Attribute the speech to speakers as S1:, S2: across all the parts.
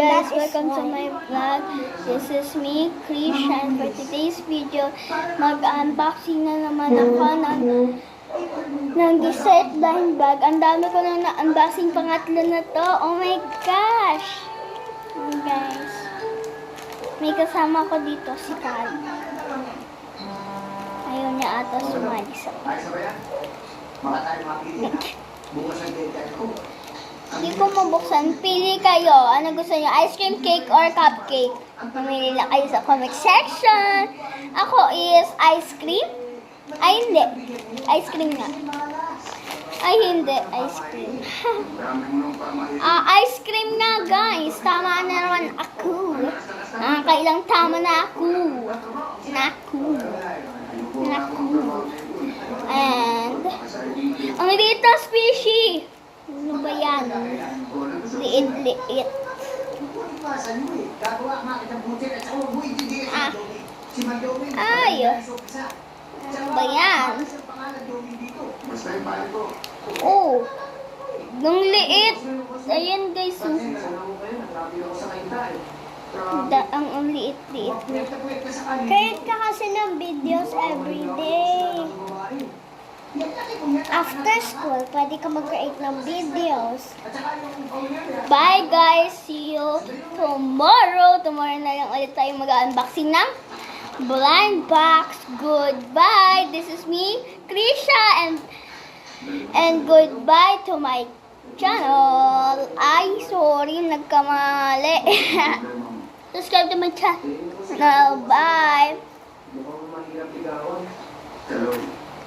S1: guys, welcome to my vlog. This is me, Krisha, and for today's video, mag-unboxing na naman ako ng dessert blind bag. Ang dami ko nang na-unboxing, pangatlo na to. Oh my gosh! Guys, may kasama ko dito si Cal. Ayaw niya ata sumali sa Hindi ko mabuksan. Pili kayo. Ano gusto niyo? Ice cream cake or cupcake? Pumili lang kayo sa comment section. Ako is ice cream. Ay, hindi. Ice cream nga. Ay, hindi. Ice cream. Ice cream nga, guys. Tama na naman ako. Nakakailang tama na ako. And, ang dito, squishy. Ano ba yan? Liit. Ay! Ano ba yan? Oh! Nung liit! Ayan guys. Ang liit-liit.
S2: Create ka kasi ng videos everyday. After school, pwede ka mag-create ng videos.
S1: Bye guys! See you tomorrow! Tomorrow na lang ulit tayo mag-unboxing ng blind box. Goodbye! This is me, Krisha, and goodbye to my channel. Ay, sorry, nagkamali. Subscribe to my channel. Bye!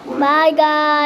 S1: Bye guys!